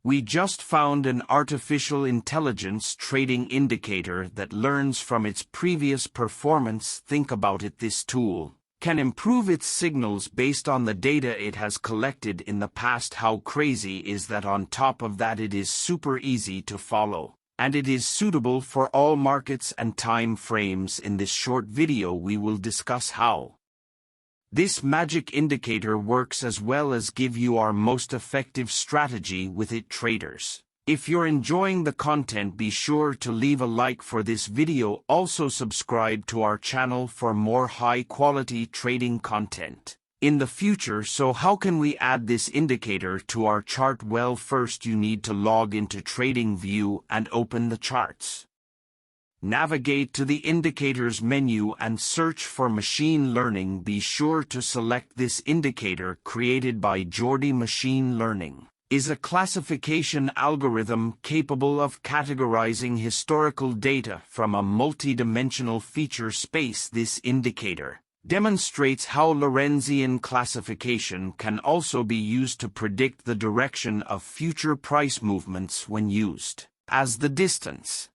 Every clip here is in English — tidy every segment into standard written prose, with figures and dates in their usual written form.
We just found an artificial intelligence trading indicator that learns from its previous performance. Think about it, this tool can improve its signals based on the data it has collected in the past. How crazy is that? On top of that, it is super easy to follow, and it is suitable for all markets and time frames. In this short video, we will discuss how this magic indicator works, as well as give you our most effective strategy with it, traders. If you're enjoying the content, be sure to leave a like for this video. Also subscribe to our channel for more high-quality trading content in the future. So how can we add this indicator to our chart? Well, first you need to log into TradingView and open the charts. Navigate to the Indicators menu and search for Machine Learning. Be sure to select this indicator, created by Jordi. Machine Learning is a classification algorithm capable of categorizing historical data from a multidimensional feature space. This indicator demonstrates how Lorentzian classification can also be used to predict the direction of future price movements when used as the distance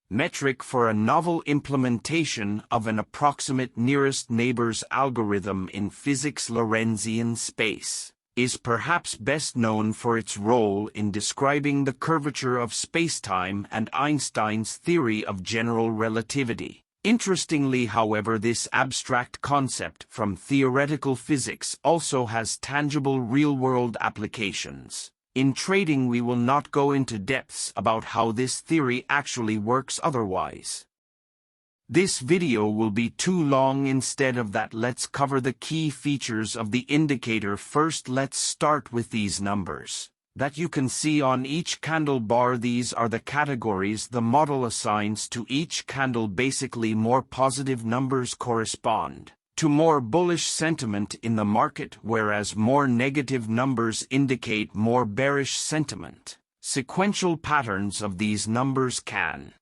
metric for a novel implementation of an approximate nearest neighbors algorithm in physics. Lorentzian space is perhaps best known for its role in describing the curvature of spacetime and Einstein's theory of general relativity. Interestingly, however, this abstract concept from theoretical physics also has tangible real-world applications. In trading, we will not go into depths about how this theory actually works, otherwise this video will be too long. Instead of that, let's cover the key features of the indicator. First, let's start with these numbers that you can see on each candle bar. These are the categories the model assigns to each candle. Basically, more positive numbers correspond to more bullish sentiment in the market, whereas more negative numbers indicate more bearish sentiment. Sequential patterns of these numbers can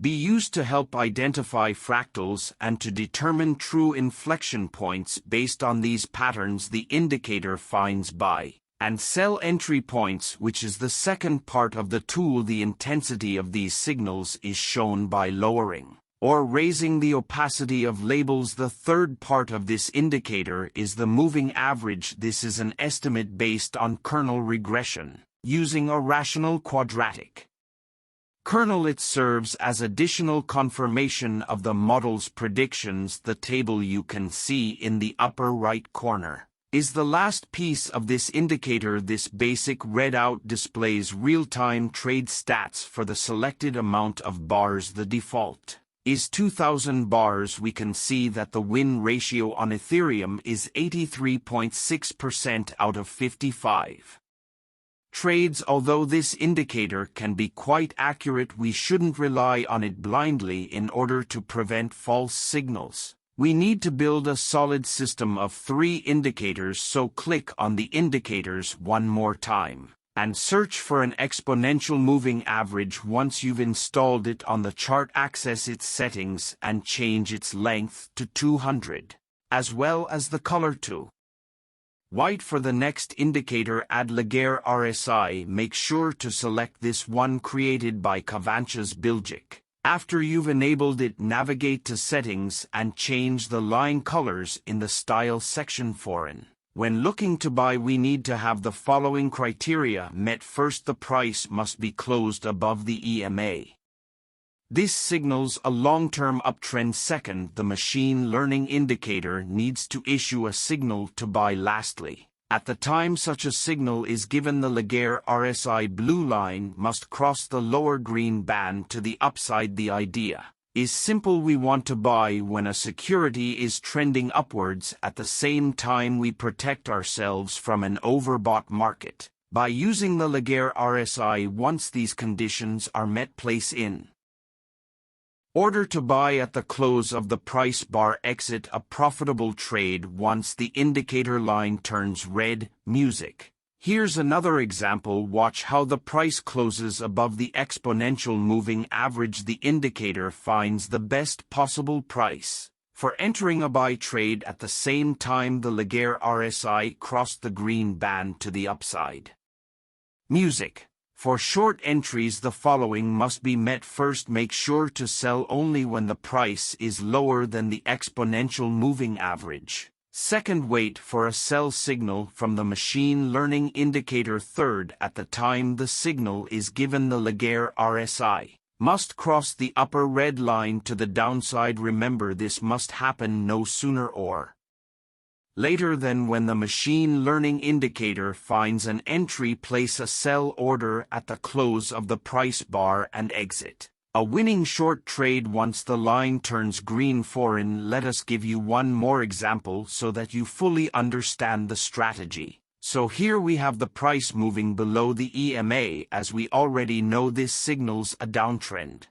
be used to help identify fractals and to determine true inflection points. Based on these patterns, the indicator finds buy and sell entry points, which is the second part of the tool. The intensity of these signals is shown by lowering or raising the opacity of labels. The third part of this indicator is the moving average. This is an estimate based on kernel regression using a rational quadratic kernel. It serves as additional confirmation of the model's predictions. The table you can see in the upper right corner is the last piece of this indicator. This basic readout displays real-time trade stats for the selected amount of bars. The default is 2000 bars. We can see that the win ratio on Ethereum is 83.6% out of 55 trades. Although this indicator can be quite accurate, we shouldn't rely on it blindly. In order to prevent false signals, we need to build a solid system of 3 indicators. So click on the indicators one more time and search for an exponential moving average. Once you've installed it on the chart, access its settings and change its length to 200, as well as the color to white. For the next indicator, add Laguerre RSI. Make sure to select this one, created by Kavanchas Bilgic. After you've enabled it, navigate to Settings and change the line colors in the Style section. Foreign. When looking to buy, we need to have the following criteria met. First, the price must be closed above the EMA. This signals a long-term uptrend. Second, the machine learning indicator needs to issue a signal to buy. Lastly, at the time such a signal is given, the Laguerre RSI blue line must cross the lower green band to the upside. The idea is simple. We want to buy when a security is trending upwards. At the same time, we protect ourselves from an overbought market by using the Laguerre RSI. Once these conditions are met, place in order to buy at the close of the price bar. Exit a profitable trade once the indicator line turns red. Music. Here's another example. Watch how the price closes above the exponential moving average. The indicator finds the best possible price for entering a buy trade. At the same time, the Laguerre RSI crossed the green band to the upside. Music. For short entries, the following must be met. First, make sure to sell only when the price is lower than the exponential moving average. Second, wait for a sell signal from the machine learning indicator. Third, at the time the signal is given, the Laguerre RSI must cross the upper red line to the downside. Remember, this must happen no sooner or later than when the machine learning indicator finds an entry. Place a sell order at the close of the price bar and exit a winning short trade once the line turns green. Let us give you one more example so that you fully understand the strategy. So here we have the price moving below the EMA. As we already know, this signals a downtrend.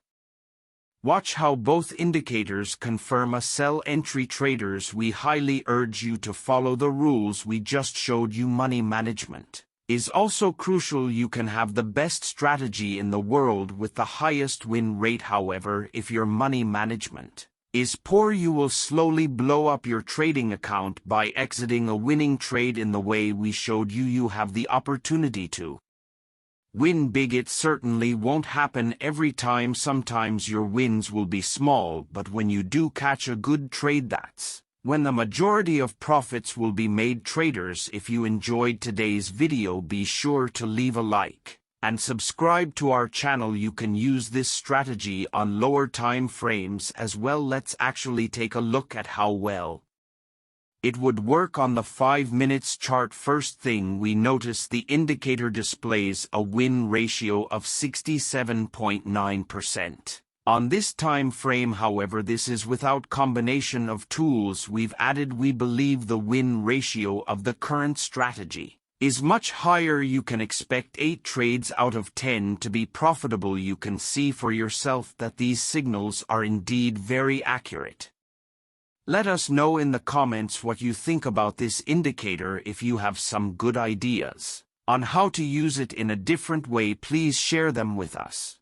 Watch how both indicators confirm a sell entry. Traders, we highly urge you to follow the rules we just showed you. Money management is also crucial. You can have the best strategy in the world with the highest win rate. However, if your money management is poor, you will slowly blow up your trading account by exiting a winning trade in the way we showed you. You have the opportunity to win big. It certainly won't happen every time. Sometimes your wins will be small, but when you do catch a good trade, that's when the majority of profits will be made. Traders, if you enjoyed today's video, be sure to leave a like and subscribe to our channel. You can use this strategy on lower time frames as well. Let's actually take a look at how well it would work on the 5 minutes chart. First thing, we notice the indicator displays a win ratio of 67.9%. On this time frame, however, this is without combination of tools we've added. We believe the win ratio of the current strategy is much higher. You can expect 8 trades out of 10 to be profitable. You can see for yourself that these signals are indeed very accurate. Let us know in the comments what you think about this indicator. If you have some good ideas on how to use it in a different way, please share them with us.